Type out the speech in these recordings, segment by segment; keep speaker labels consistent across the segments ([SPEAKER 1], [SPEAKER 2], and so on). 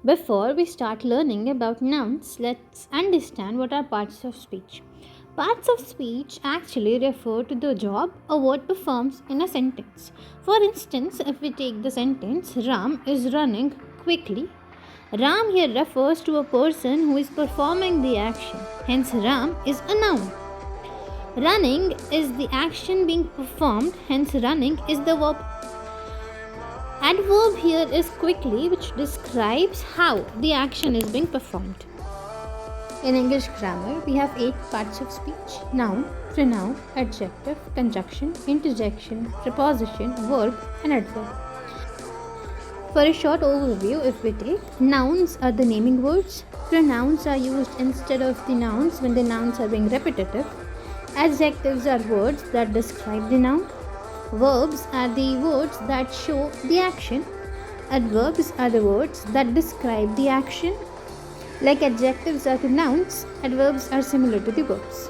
[SPEAKER 1] Before we start learning about nouns, let's understand what are parts of speech. Parts of speech actually refer to the job a word performs in a sentence. For instance, if we take the sentence Ram is running quickly, Ram here refers to a person who is performing the action. Hence, Ram is a noun. Running is the action being performed, hence, running is the verb. Adverb here is quickly, which describes how the action is being performed. In English grammar, we have 8 parts of speech: noun, pronoun, adjective, conjunction, interjection, preposition, verb, and adverb. For a short overview, if we take, nouns are the naming words, pronouns are used instead of the nouns when the nouns are being repetitive, adjectives are words that describe the noun, verbs are the words that show the action, adverbs are the words that describe the action. Like adjectives are to nouns, adverbs are similar to the verbs.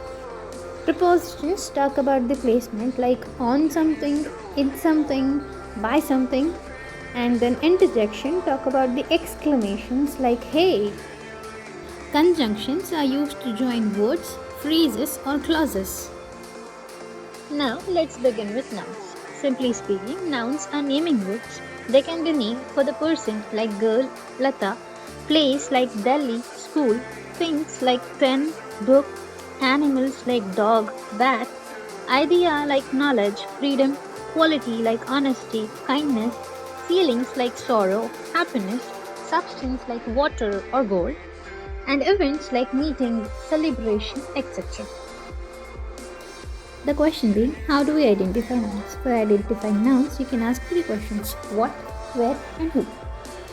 [SPEAKER 1] Prepositions talk about the placement, like on something, in something, by something, and then interjection talk about the exclamations like hey. Conjunctions are used to join words, phrases, or clauses. Now let's begin with nouns. Simply speaking, nouns are naming words. They can be named for the person like girl, Lata, place like Delhi, school, things like pen, book, animals like dog, bat, idea like knowledge, freedom, quality like honesty, kindness, feelings like sorrow, happiness, substance like water or gold, and events like meeting, celebration, etc. The question being, how do we identify nouns? For identifying nouns, you can ask 3 questions: what, where, and who.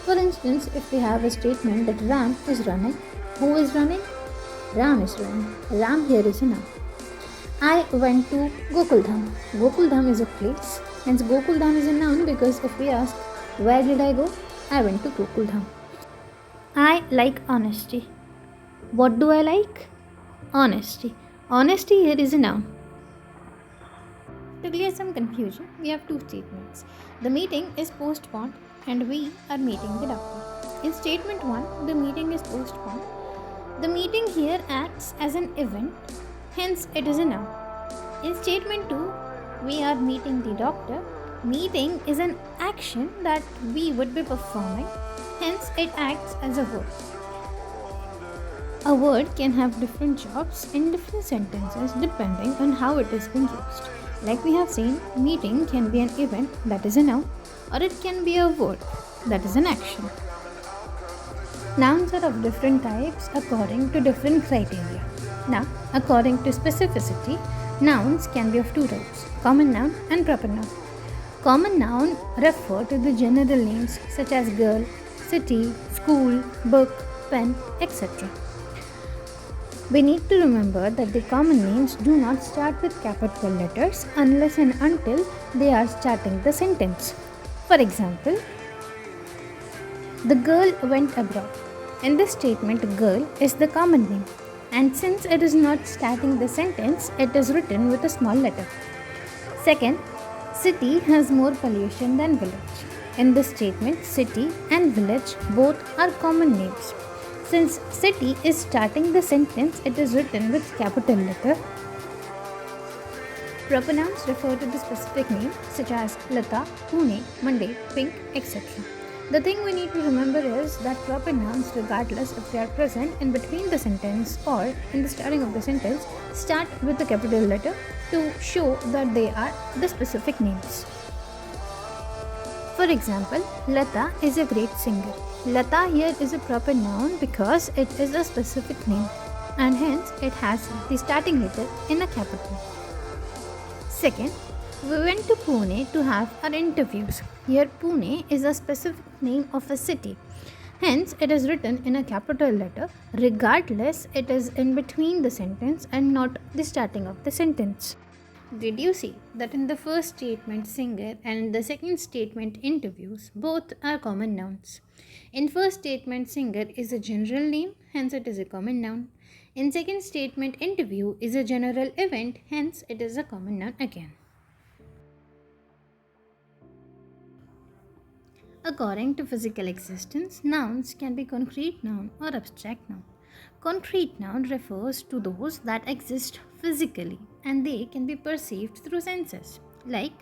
[SPEAKER 1] For instance, if we have a statement that Ram is running, who is running? Ram is running. Ram here is a noun. I went to Gokuldham. Gokuldham is a place. Hence, Gokuldham is a noun because if we ask, where did I go? I went to Gokuldham. I like honesty. What do I like? Honesty. Honesty here is a noun. To clear some confusion, we have 2 statements. The meeting is postponed and we are meeting the doctor. In statement 1, the meeting is postponed. The meeting here acts as an event, hence it is a noun. In statement 2, we are meeting the doctor. Meeting is an action that we would be performing, hence it acts as a verb. A word can have different jobs in different sentences depending on how it is being used. Like we have seen, meeting can be an event, that is a noun, or it can be a verb, that is an action. Nouns are of different types according to different criteria. Now, according to specificity, nouns can be of 2 types: common noun and proper noun. Common noun refer to the general names such as girl, city, school, book, pen, etc. We need to remember that the common names do not start with capital letters unless and until they are starting the sentence. For example, the girl went abroad. In this statement, girl is the common name, and since it is not starting the sentence, it is written with a small letter. Second, city has more pollution than village. In this statement, city and village both are common names. Since city is starting the sentence, it is written with capital letter. Proper nouns refer to the specific name such as Lata, Pune, Monday, Pink, etc. The thing we need to remember is that proper nouns, regardless if they are present in between the sentence or in the starting of the sentence, start with the capital letter to show that they are the specific names. For example, Lata is a great singer. Lata here is a proper noun because it is a specific name and hence it has the starting letter in a capital. Second, we went to Pune to have our interviews. Here Pune is a specific name of a city. Hence it is written in a capital letter regardless it is in between the sentence and not the starting of the sentence. Did you see that in the first statement singer and in the second statement interviews both are common nouns? In first statement singer is a general name, hence it is a common noun. In second statement interview is a general event, hence it is a common noun again. According to physical existence, nouns can be concrete noun or abstract noun. Concrete noun refers to those that exist physically and they can be perceived through senses. Like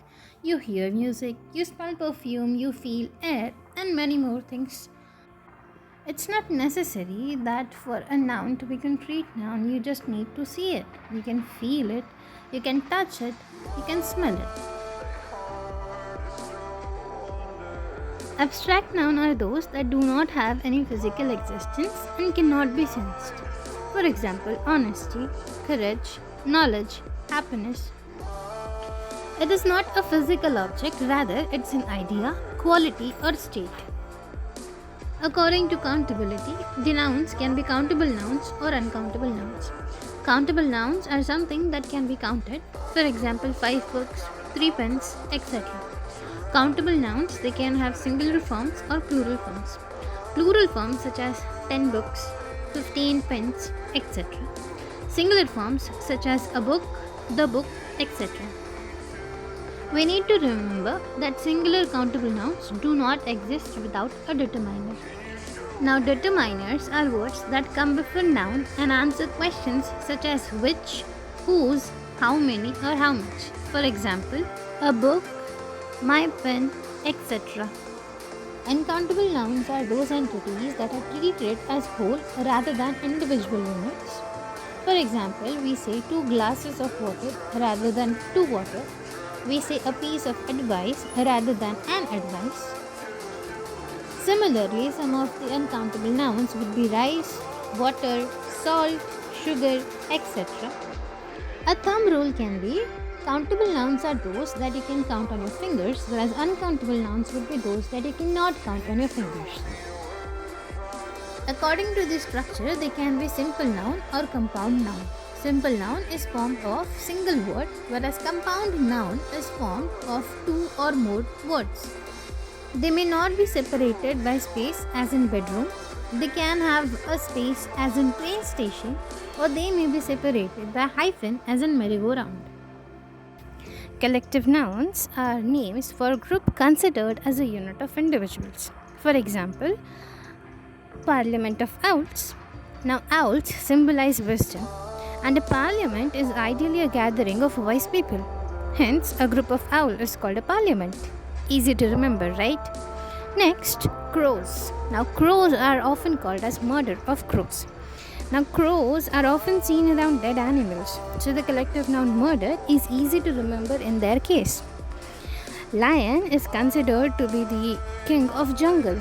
[SPEAKER 1] you hear music, you smell perfume, you feel air, and many more things. It's not necessary that for a noun to be concrete noun, you just need to see it. You can feel it, you can touch it, you can smell it. Abstract nouns are those that do not have any physical existence and cannot be sensed. For example, honesty, courage, knowledge, happiness. It is not a physical object, rather, it's an idea, quality, or state. According to countability, the nouns can be countable nouns or uncountable nouns. Countable nouns are something that can be counted, for example, 5 books, 3 pens, etc. Countable nouns, they can have singular forms or plural forms. Plural forms such as 10 books, 15 pens, etc. Singular forms such as a book, the book, etc. We need to remember that singular countable nouns do not exist without a determiner. Now, determiners are words that come before noun and answer questions such as which, whose, how many, or how much. For example, a book, my pen, etc. Uncountable nouns are those entities that are treated as whole rather than individual units. For example, we say 2 glasses of water rather than 2 water. We say a piece of advice rather than an advice. Similarly, some of the uncountable nouns would be rice, water, salt, sugar, etc. A thumb rule can be countable nouns are those that you can count on your fingers, whereas uncountable nouns would be those that you cannot count on your fingers. According to this structure, they can be simple noun or compound noun. Simple noun is formed of single word, whereas compound noun is formed of 2 or more words. They may not be separated by space as in bedroom. They can have a space as in train station, or they may be separated by hyphen as in merry-go-round. Collective nouns are names for a group considered as a unit of individuals. For example, Parliament of Owls. Now, owls symbolize wisdom, and a parliament is ideally a gathering of wise people. Hence, a group of owls is called a parliament. Easy to remember, right? Next, crows. Now, crows are often called as murder of crows. Now, crows are often seen around dead animals, so the collective noun murder is easy to remember in their case. Lion is considered to be the king of jungle.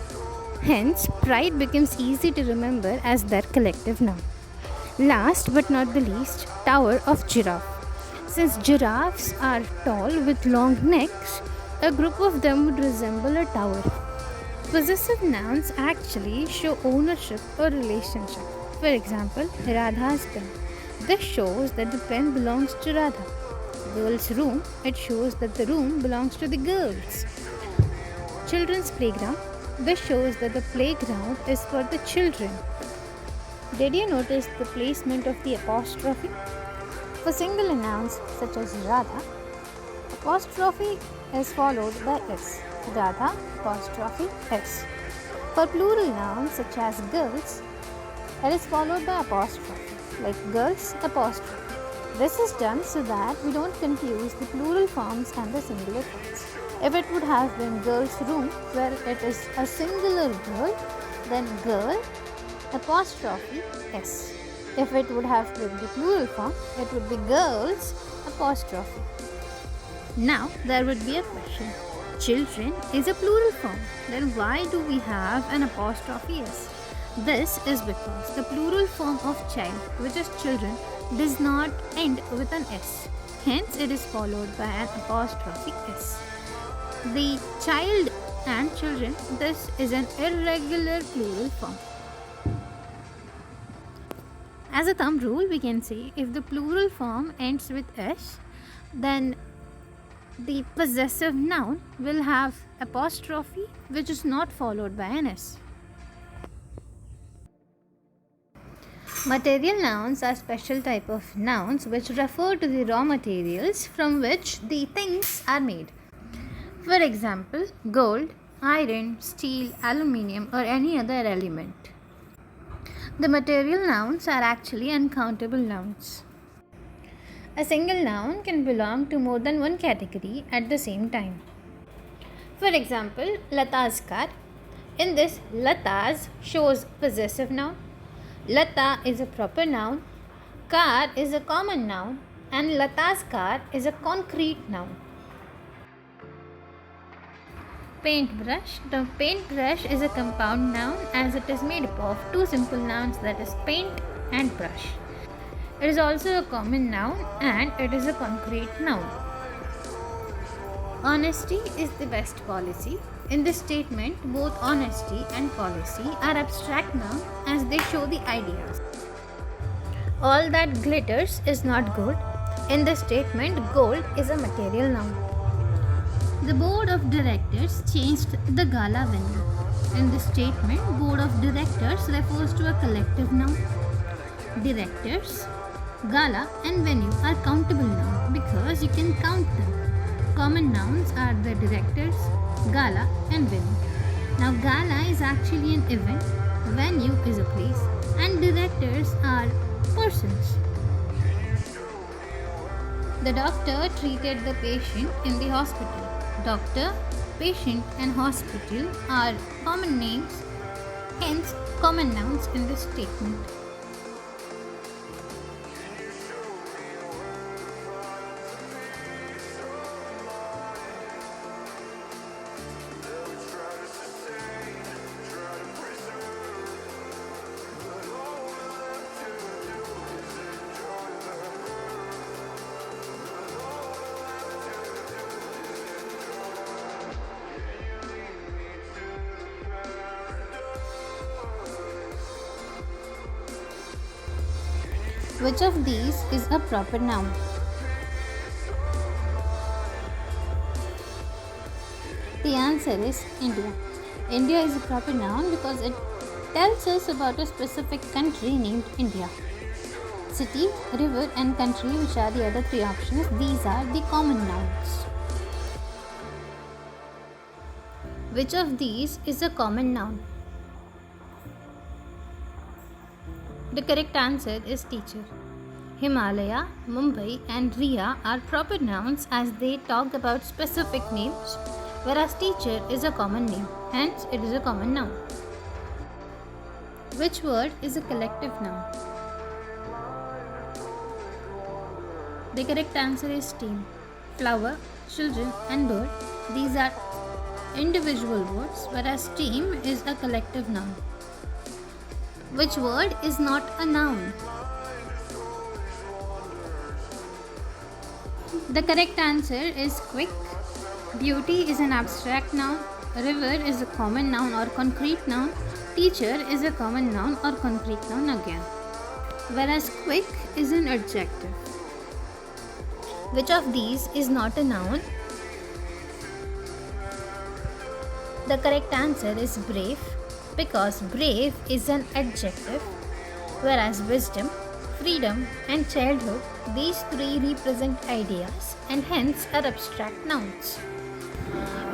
[SPEAKER 1] Hence, pride becomes easy to remember as their collective noun. Last but not the least, tower of giraffe. Since giraffes are tall with long necks, a group of them would resemble a tower. Possessive nouns actually show ownership or relationship. For example, Radha's pen. This shows that the pen belongs to Radha. Girls' room, it shows that the room belongs to the girls. Children's playground. This shows that the playground is for the children. Did you notice the placement of the apostrophe? For singular nouns such as Radha, apostrophe is followed by S. Radha apostrophe S. For plural nouns such as girls, it is followed by apostrophe, like girls apostrophe. This is done so that we don't confuse the plural forms and the singular forms. If it would have been girls' room, where it is a singular girl, then girl apostrophe S. If it would have been the plural form, it would be girls apostrophe. Now there would be a question. Children is a plural form. Then why do we have an apostrophe S? This is because the plural form of child, which is children, does not end with an S. Hence it is followed by an apostrophe S. The child and children, this is an irregular plural form. As a thumb rule, we can say if the plural form ends with S, then the possessive noun will have apostrophe which is not followed by an S. Material nouns are special type of nouns which refer to the raw materials from which the things are made. For example, gold, iron, steel, aluminium, or any other element. The material nouns are actually uncountable nouns. A single noun can belong to more than one category at the same time. For example, Lata's car. In this, Lata's shows possessive noun. Lata is a proper noun. Car is a common noun. And Lata's car is a concrete noun. Paintbrush. The paintbrush is a compound noun as it is made up of two simple nouns, that is paint and brush. It is also a common noun and it is a concrete noun. Honesty is the best policy. In this statement, both honesty and policy are abstract nouns as they show the ideas. All that glitters is not gold. In this statement, gold is a material noun. The board of directors changed the gala venue. In this statement, board of directors refers to a collective noun. Directors, gala and venue are countable nouns because you can count them. Common nouns are the directors, gala and venue. Now gala is actually an event, venue is a place, and directors are persons. The doctor treated the patient in the hospital. Doctor, patient and hospital are common names, hence common nouns in this statement. Which of these is a proper noun? The answer is India. India is a proper noun because it tells us about a specific country named India. City, river and country, which are the other three options, these are the common nouns. Which of these is a common noun? The correct answer is teacher. Himalaya, Mumbai and Riya are proper nouns as they talk about specific names, whereas teacher is a common name, hence it is a common noun. Which word is a collective noun? The correct answer is team. Flower, children and bird, these are individual words, whereas team is a collective noun. Which word is not a noun? The correct answer is quick. Beauty is an abstract noun. River is a common noun or concrete noun. Teacher is a common noun or concrete noun again. Whereas quick is an adjective. Which of these is not a noun? The correct answer is brave, because brave is an adjective, whereas wisdom, freedom and childhood, these three represent ideas and hence are abstract nouns.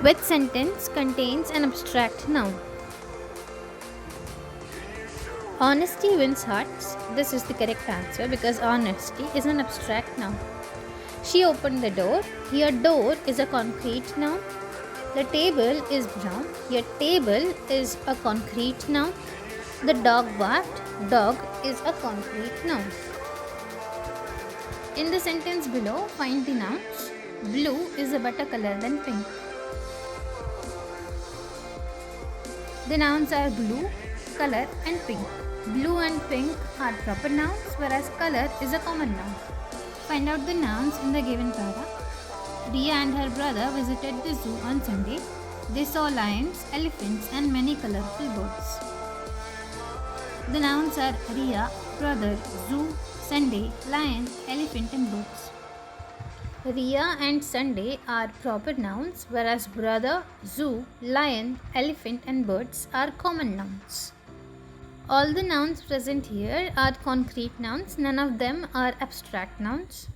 [SPEAKER 1] Which sentence contains an abstract noun? Honesty wins hearts. This is the correct answer because honesty is an abstract noun. She opened the door. Here door is a concrete noun. The table is brown. Your table is a concrete noun. The dog barked. Dog is a concrete noun. In the sentence below, find the nouns. Blue is a better color than pink. The nouns are blue, color and pink. Blue and pink are proper nouns, whereas color is a common noun. Find out the nouns in the given para. Riya and her brother visited the zoo on Sunday. They saw lions, elephants and many colorful birds. The nouns are Riya, brother, zoo, Sunday, lion, elephant and birds. Riya and Sunday are proper nouns, whereas brother, zoo, lion, elephant and birds are common nouns. All the nouns present here are concrete nouns, none of them are abstract nouns.